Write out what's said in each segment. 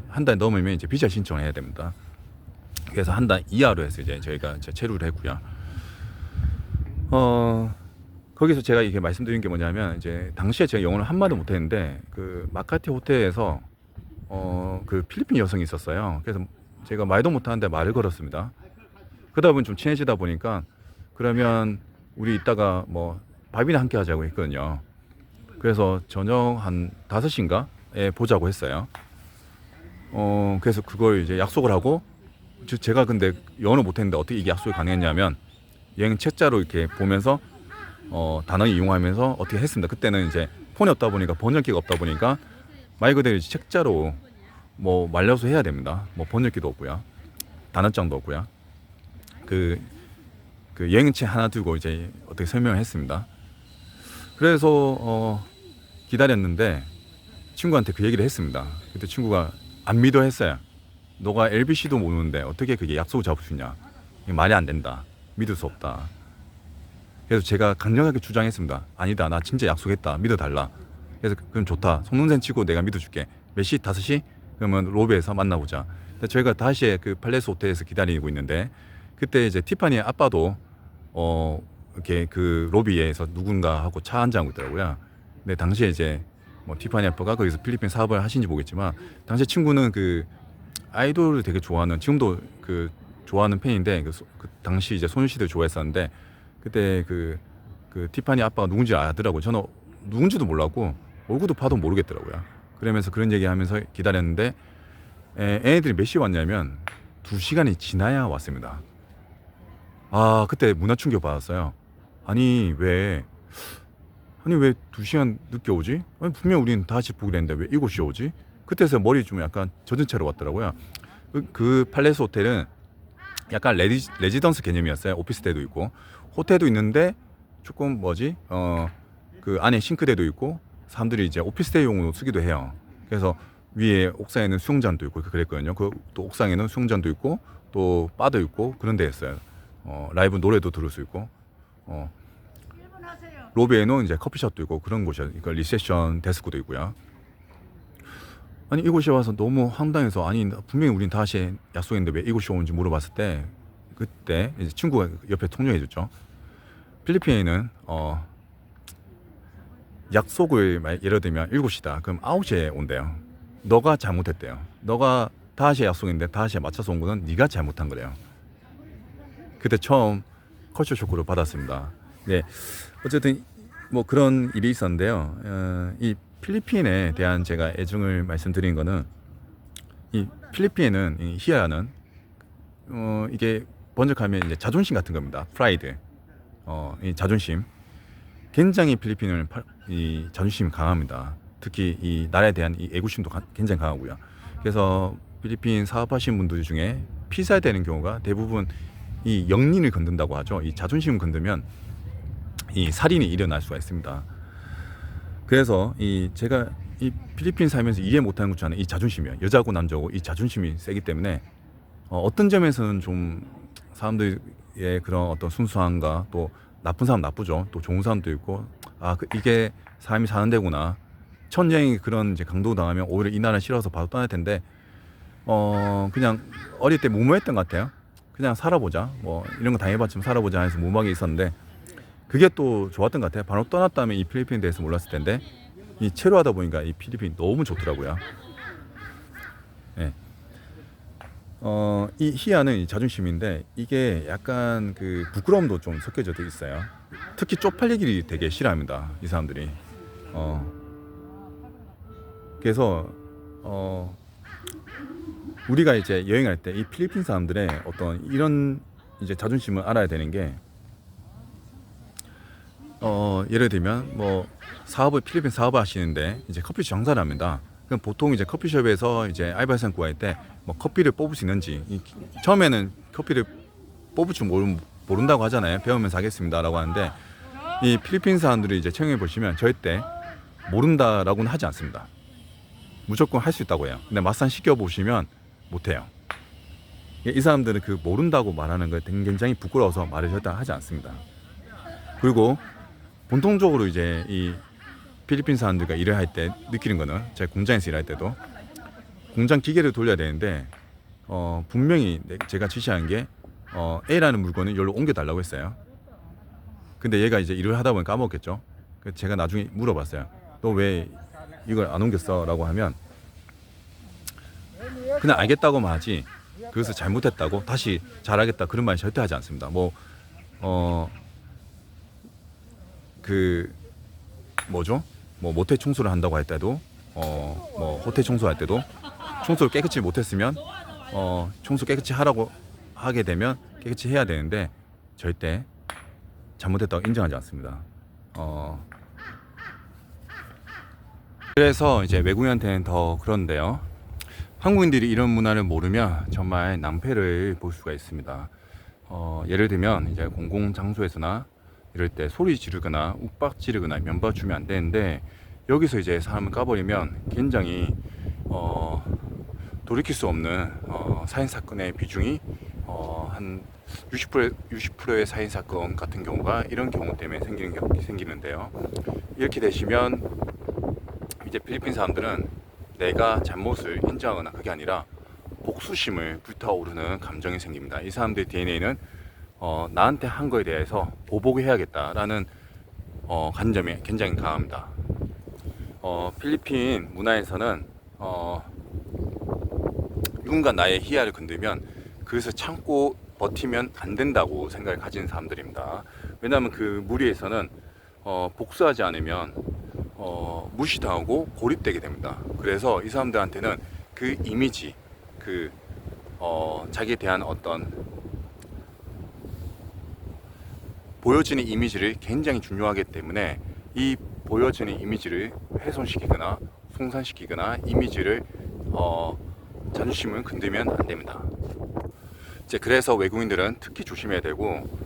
한 달 넘으면 이제 비자 신청을 해야 됩니다. 그래서 한 달 이하로 해서 이제 저희가 체류를 했고요. 거기서 제가 이렇게 말씀드린 게 뭐냐면, 이제 당시에 제가 영어를 한마디 못했는데 그 마카티 호텔에서 그 필리핀 여성이 있었어요. 그래서 제가 말도 못하는데 말을 걸었습니다. 그러다 보니 좀 친해지다 보니까, 그러면 우리 이따가 뭐 밥이나 함께 하자고 했거든요. 그래서 저녁 한 5시인가에 보자고 했어요. 그래서 그걸 이제 약속을 하고, 제가 근데 영어를 못했는데 어떻게 이게 약속이 가능했냐면, 여행 책자로 이렇게 보면서 단어 이용하면서 어떻게 했습니다. 그때는 이제 폰이 없다 보니까, 번역기가 없다 보니까 말 그대로 책자로 뭐 말려서 해야 됩니다. 뭐 번역기도 없고요, 단어장도 없고요. 그 여행책 하나 들고 이제 어떻게 설명을 했습니다. 그래서 기다렸는데 친구한테 그 얘기를 했습니다. 그때 친구가 안 믿어 했어요. 너가 LBC도 모르는데 어떻게 그게 약속을 잡을 수 있냐, 이게 말이 안 된다, 믿을 수 없다. 그래서 제가 강력하게 주장했습니다. 아니다, 나 진짜 약속했다, 믿어달라. 그래서 그럼 좋다, 속눈썹 치고 내가 믿어줄게. 몇 시? 5시? 그러면 로비에서 만나보자. 저희가 다시 그 팔레스 호텔에서 기다리고 있는데, 그때 이제 티파니의 아빠도 이렇게 그 로비에서 누군가 하고 차 한잔하고 있더라고요. 근데 당시에 이제 뭐 티파니 아빠가 거기서 필리핀 사업을 하신지 모르겠지만, 당시 친구는 그 아이돌을 되게 좋아하는, 지금도 그 좋아하는 팬인데, 그 당시 이제 소녀시대를 좋아했었는데, 그때 그 티파니 아빠가 누군지 아더라고요. 저는 누군지도 몰랐고 얼굴도 봐도 모르겠더라고요. 그러면서 그런 얘기하면서 기다렸는데, 애들이 몇 시에 왔냐면 2시간이 지나야 왔습니다. 그때 문화 충격 받았어요. 아니 왜 2시간 늦게 오지? 아니, 분명 우리는 다시 보기로 했는데 왜 7시에 오지? 그때서 머리 좀 약간 젖은 채로 왔더라고요. 그 팔레스 호텔은 약간 레지던스 개념이었어요. 오피스텔도 있고 호텔도 있는데, 조금 그 안에 싱크대도 있고 사람들이 이제 오피스텔용으로 쓰기도 해요. 그래서 위에 옥상에는 수영장도 있고 그랬거든요. 또 옥상에는 수영장도 있고 또 바도 있고 그런 데였어요. 라이브 노래도 들을 수 있고, 로비에는 이제 커피숍도 있고 그런 곳이요. 그러니까 리셉션 데스크도 있고요. 아니 이곳에 와서 너무 황당해서, 아니 분명히 우린 다시 약속했는데 왜 이곳이 오는지 물어봤을 때, 그때 이제 친구가 옆에 통역해줬죠. 필리핀에는 약속을 예를 들면 7시다. 그럼 9시에 온대요. 너가 잘못했대요. 너가 다시 약속했는데 다시에 맞춰서 온 거는 네가 잘못한 거래요. 그때 처음 컬처 쇼크를 받았습니다. 네, 어쨌든 뭐 그런 일이 있었는데요. 이 필리핀에 대한 제가 애정을 말씀드린 거는, 이 필리핀에는 이 히아는 이게 번역하면 이제 자존심 같은 겁니다. 프라이드, 이 자존심. 굉장히 필리핀은 이 자존심이 강합니다. 특히 이 나라에 대한 이 애국심도 굉장히 강하고요. 그래서 필리핀 사업하시는 분들 중에 피살되는 경우가 대부분 이 영린을 건든다고 하죠. 이 자존심을 건드면 이 살인이 일어날 수가 있습니다. 그래서 제가 이 필리핀 살면서 이해 못하는 것 중에 하나는 이 자존심이에요. 여자고 남자고 이 자존심이 세기 때문에 어떤 점에서는 좀 사람들의 그런 어떤 순수함과, 또 나쁜 사람 나쁘죠. 또 좋은 사람도 있고, 이게 삶이 사는 데구나. 첫 여행이 그런 이제 강도 당하면 오히려 이 나라 싫어서 바로 떠날 텐데, 그냥 어릴 때 무모했던 것 같아요. 그냥 살아보자, 뭐 이런 거 당해봤지만 살아보자 해서 무모하게 있었는데, 그게 또 좋았던 것 같아요. 바로 떠났다면 이 필리핀에 대해서 몰랐을 텐데, 이 체류하다 보니까 이 필리핀 너무 좋더라고요. 네. 이 희야는 이 자존심인데, 이게 약간 그 부끄러움도 좀 섞여져 있어요. 특히 쪽팔리기를 되게 싫어합니다, 이 사람들이. 그래서 우리가 이제 여행할 때 이 필리핀 사람들의 어떤 이런 이제 자존심을 알아야 되는 게, 예를 들면 뭐 필리핀 사업을 하시는데 이제 커피숍 장사를 합니다. 그럼 보통 이제 커피숍에서 이제 알바생 구할 때 뭐 커피를 뽑을 수 있는지, 처음에는 커피를 뽑을 줄 모른다고 하잖아요. 배우면서 하겠습니다라고 하는데, 이 필리핀 사람들이 이제 청해 보시면 절대 모른다라고는 하지 않습니다. 무조건 할 수 있다고 해요. 근데 막상 시켜 보시면 못해요. 이 사람들은 그 모른다고 말하는 걸 굉장히 부끄러워서 말을 절대 하지 않습니다. 그리고 본통적으로 이제 이 필리핀 사람들과 일을 할 때 느끼는 거는, 제가 공장에서 일할 때도 공장 기계를 돌려야 되는데 분명히 제가 지시한 게 A라는 물건을 여기로 옮겨달라고 했어요. 근데 얘가 이제 일을 하다 보니 까먹었겠죠. 그래서 제가 나중에 물어봤어요. 너 왜 이걸 안 옮겼어? 라고 하면 그냥 알겠다고만 하지 그것을 잘못했다고 다시 잘하겠다 그런 말 절대 하지 않습니다. 그 뭐죠? 뭐 모태 청소를 한다고 할 때도 뭐 호태 청소할 때도 청소를 깨끗이 못했으면 청소 깨끗이 하라고 하게 되면 깨끗이 해야 되는데 절대 잘못했다고 인정하지 않습니다. 그래서 이제 외국인한테는 더 그런데요. 한국인들이 이런 문화를 모르면 정말 낭패를 볼 수가 있습니다. 예를 들면 이제 공공 장소에서나 이럴 때 소리 지르거나 욱박 지르거나 면박 주면 안 되는데 여기서 이제 사람을 까버리면 굉장히 돌이킬 수 없는 살인 사건의 비중이 한 60%의 살인 사건 같은 경우가 이런 경우 때문에 생기는데요. 이렇게 되시면 이제 필리핀 사람들은 내가 잘못을 인정하거나 그게 아니라 복수심을 불타오르는 감정이 생깁니다. 이 사람들의 DNA는 나한테 한 거에 대해서 보복해야겠다라는 관점이 굉장히 강합니다. 필리핀 문화에서는 누군가 나의 희야를 건들면 그것을 참고 버티면 안 된다고 생각을 가지는 사람들입니다. 왜냐하면 그 무리에서는 복수하지 않으면 무시당하고 고립되게 됩니다. 그래서 이 사람들한테는 그 이미지, 자기에 대한 어떤 보여지는 이미지를 굉장히 중요하기 때문에 이 보여지는 이미지를 훼손시키거나 송산시키거나 이미지를 자존심을 건들면 안 됩니다. 이제 그래서 외국인들은 특히 조심해야 되고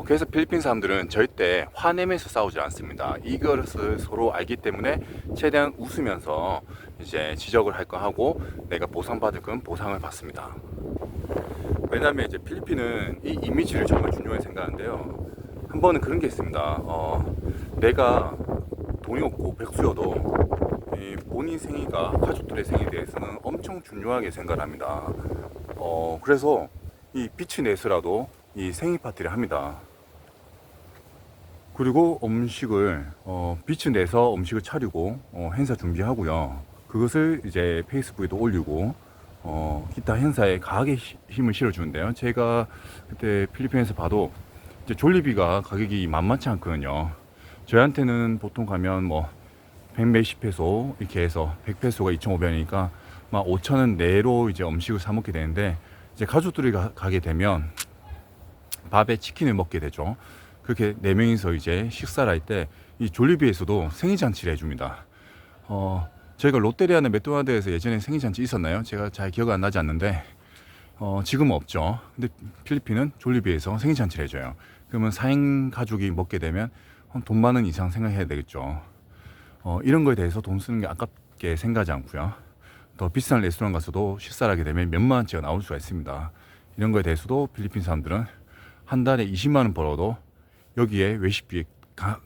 그래서 필리핀 사람들은 절대 화내면서 싸우지 않습니다. 이것을 서로 알기 때문에 최대한 웃으면서 이제 지적을 할 거 하고 내가 보상받을 건 보상을 받습니다. 왜냐하면 이제 필리핀은 이 이미지를 정말 중요하게 생각하는데요. 한 번은 그런 게 있습니다. 내가 돈이 없고 백수여도 본인 생애가 가족들의 생애에 대해서는 엄청 중요하게 생각합니다. 그래서 이 빛을 내서라도 이 생일 파티를 합니다. 그리고 음식을 빛을 내서 음식을 차리고 행사 준비하고요. 그것을 이제 페이스북에도 올리고 기타 행사에 강하게 힘을 실어주는데요. 제가 그때 필리핀에서 봐도 이제 졸리비가 가격이 만만치 않거든요. 저희한테는 보통 가면 뭐 100몇십 페소 이렇게 해서 100페소가 2,500원이니까 막 5,000원 내로 이제 음식을 사 먹게 되는데 이제 가족들이 가게 되면 밥에 치킨을 먹게 되죠. 그렇게 네 명이서 이제 식사를 할 때 이 졸리비에서도 생일잔치를 해줍니다. 저희가 롯데리아나 맥도날드에서 예전에 생일잔치 있었나요? 제가 잘 기억 안 나지 않는데 지금은 없죠. 근데 필리핀은 졸리비에서 생일잔치를 해줘요. 그러면 4인 가족이 먹게 되면 돈 많은 이상 생각해야 되겠죠. 이런 거에 대해서 돈 쓰는 게 아깝게 생각하지 않고요. 더 비싼 레스토랑 가서도 식사를 하게 되면 몇만 원치가 나올 수가 있습니다. 이런 거에 대해서도 필리핀 사람들은 한 달에 20만 원 벌어도 여기에 외식비에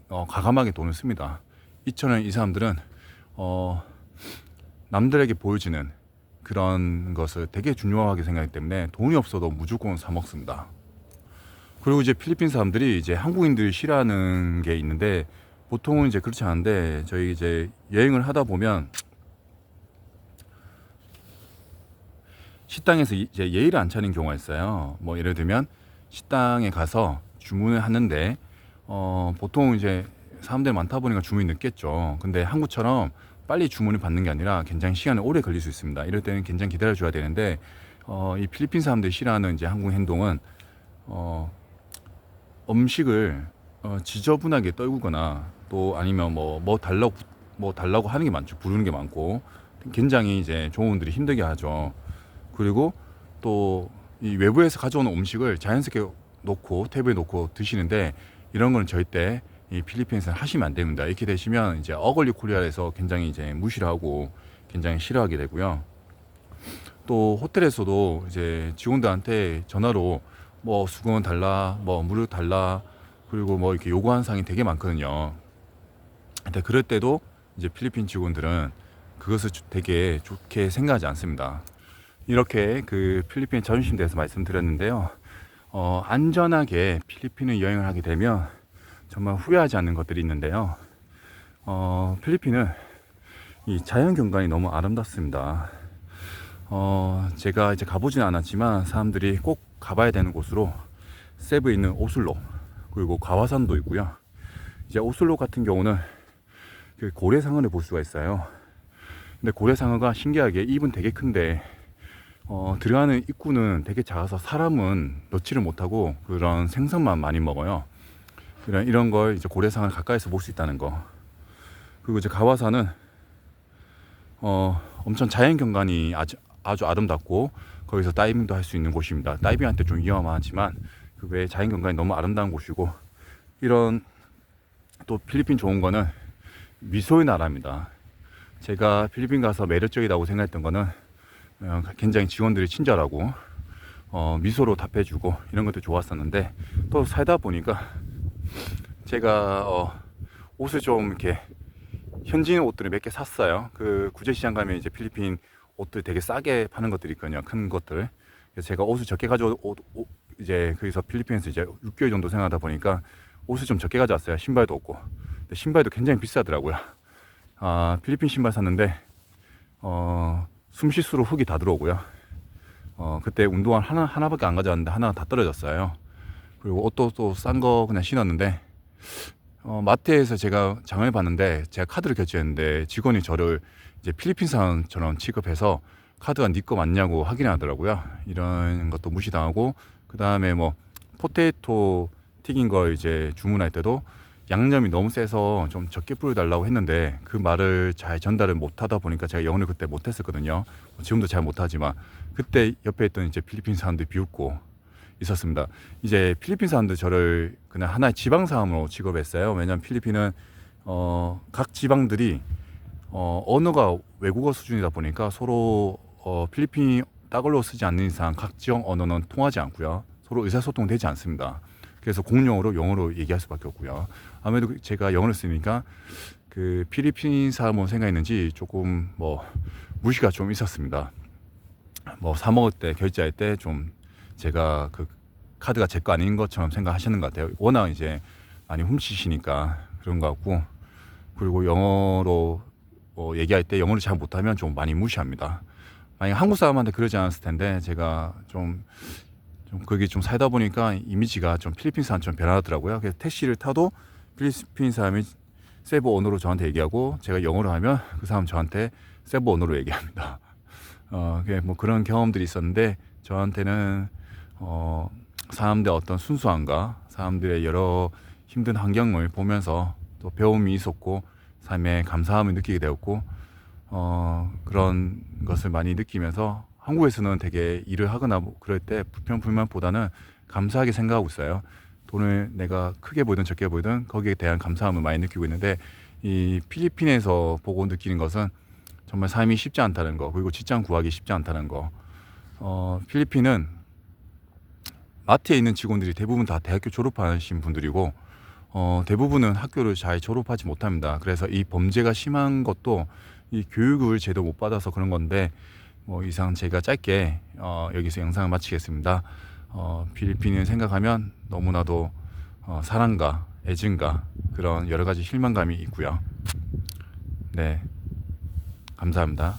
가감하게 돈을 씁니다. 이처럼 이 사람들은 남들에게 보여지는 그런 것을 되게 중요하게 생각하기 때문에 돈이 없어도 무조건 사 먹습니다. 그리고 이제 필리핀 사람들이 이제 한국인들이 싫어하는 게 있는데 보통은 이제 그렇지 않은데 저희 이제 여행을 하다 보면 식당에서 이제 예의를 안 차리는 경우가 있어요. 뭐 예를 들면 식당에 가서 주문을 하는데 보통 이제 사람들이 많다 보니까 주문이 늦겠죠. 근데 한국처럼 빨리 주문을 받는 게 아니라 굉장히 시간이 오래 걸릴 수 있습니다. 이럴 때는 굉장히 기다려 줘야 되는데 이 필리핀 사람들이 싫어하는 이제 한국 행동은 음식을 지저분하게 떨구거나 또 아니면 뭐 달라고 하는 게 많죠. 부르는 게 많고 굉장히 이제 종업원들이 힘들게 하죠. 그리고 또 이 외부에서 가져오는 음식을 자연스럽게 놓고 테이블에 놓고 드시는데 이런 거는 절대 이 필리핀에서는 하시면 안 됩니다. 이렇게 되시면 이제 어글리 코리아에서 굉장히 이제 무시를 하고 굉장히 싫어하게 되고요. 또 호텔에서도 이제 직원들한테 전화로 뭐 수건 달라, 뭐 물을 달라, 그리고 뭐 이렇게 요구하는 사항이 되게 많거든요. 근데 그럴 때도 이제 필리핀 직원들은 그것을 되게 좋게 생각하지 않습니다. 이렇게 그 필리핀 자존심에 대해서 말씀드렸는데요. 안전하게 필리핀을 여행을 하게 되면 정말 후회하지 않는 것들이 있는데요. 필리핀은 이 자연 경관이 너무 아름답습니다. 제가 이제 가보진 않았지만 사람들이 꼭 가봐야 되는 곳으로 세부에 있는 오슬로, 그리고 가와산도 있고요. 이제 오슬로 같은 경우는 그 고래상어를 볼 수가 있어요. 근데 고래상어가 신기하게 입은 되게 큰데 들어가는 입구는 되게 작아서 사람은 넣지를 못하고 그런 생선만 많이 먹어요. 이런 걸 이제 고래상어를 가까이서 볼 수 있다는 거. 그리고 이제 가와산은 엄청 자연 경관이 아주 아름답고 거기서 다이빙도 할 수 있는 곳입니다. 다이빙할 때 좀 위험하지만 그 외에 자연 경관이 너무 아름다운 곳이고, 이런 또 필리핀 좋은 거는 미소의 나라입니다. 제가 필리핀 가서 매력적이라고 생각했던 거는 굉장히 직원들이 친절하고 미소로 답해주고 이런 것도 좋았었는데, 또 살다 보니까 제가 옷을 좀 이렇게 현지인 옷들을 몇 개 샀어요. 그 구제시장 가면 이제 필리핀 옷들 되게 싸게 파는 것들이 있거든요. 큰 것들. 그래서 제가 옷을 적게 이제 거기서 필리핀에서 이제 6개월 정도 생활하다 보니까 옷을 좀 적게 가져왔어요. 신발도 없고. 근데 신발도 굉장히 비싸더라고요. 필리핀 신발 샀는데 숨 쉴수록 흙이 다 들어오고요. 그때 운동화 하나밖에 안 가져왔는데 하나가 다 떨어졌어요. 그리고 옷도 또 싼 거 그냥 신었는데, 마트에서 제가 장을 봤는데 제가 카드를 결제했는데 직원이 저를 이제 필리핀 사람처럼 취급해서 카드가 네 거 맞냐고 확인하더라고요. 이런 것도 무시당하고, 그 다음에 뭐 포테이토 튀긴 거 이제 주문할 때도 양념이 너무 세서 좀 적게 뿌려달라고 했는데 그 말을 잘 전달을 못하다 보니까 제가 영어를 그때 못했었거든요. 지금도 잘 못하지만 그때 옆에 있던 이제 필리핀 사람들이 비웃고 있었습니다. 이제 필리핀 사람들 저를 그냥 하나의 지방사람으로 취급했어요. 왜냐면 필리핀은 각 지방들이 언어가 외국어 수준이다 보니까 서로 필리핀 따글로 쓰지 않는 이상 각 지역 언어는 통하지 않고요. 서로 의사소통 되지 않습니다. 그래서 공용어로 영어로 얘기할 수밖에 없고요. 아무래도 제가 영어를 쓰니까 그 필리핀 사람으로 생각했는지 조금 뭐 무시가 좀 있었습니다. 뭐 사 먹을 때 결제할 때 좀 제가 그 카드가 제 거 아닌 것처럼 생각하시는 것 같아요. 워낙 이제 많이 훔치시니까 그런 것 같고, 그리고 영어로 얘기할 때 영어를 잘 못하면 좀 많이 무시합니다. 만약 한국 사람한테 그러지 않았을 텐데 제가 좀 거기 좀 살다 보니까 이미지가 좀 필리핀 사람처럼 변하더라고요. 그래서 택시를 타도 필리핀 사람이 세부 언어로 저한테 얘기하고 제가 영어로 하면 그 사람 저한테 세부 언어로 얘기합니다. 뭐 그런 경험들이 있었는데 저한테는 사람들의 어떤 순수함과 사람들의 여러 힘든 환경을 보면서 또 배움이 있었고 삶에 감사함을 느끼게 되었고, 그런 것을 많이 느끼면서 한국에서는 되게 일을 하거나 뭐 그럴 때 불평 불만보다는 감사하게 생각하고 있어요. 돈을 내가 크게 보이든 적게 보이든 거기에 대한 감사함을 많이 느끼고 있는데, 이 필리핀에서 보고 느끼는 것은 정말 삶이 쉽지 않다는 거, 그리고 직장 구하기 쉽지 않다는 거. 필리핀은 마트에 있는 직원들이 대부분 다 대학교 졸업하신 분들이고 대부분은 학교를 잘 졸업하지 못합니다. 그래서 이 범죄가 심한 것도 이 교육을 제대로 못 받아서 그런 건데, 뭐 이상 제가 짧게 여기서 영상을 마치겠습니다. 필리핀을 생각하면 너무나도 사랑과 애증과 그런 여러 가지 실망감이 있고요. 네, 감사합니다.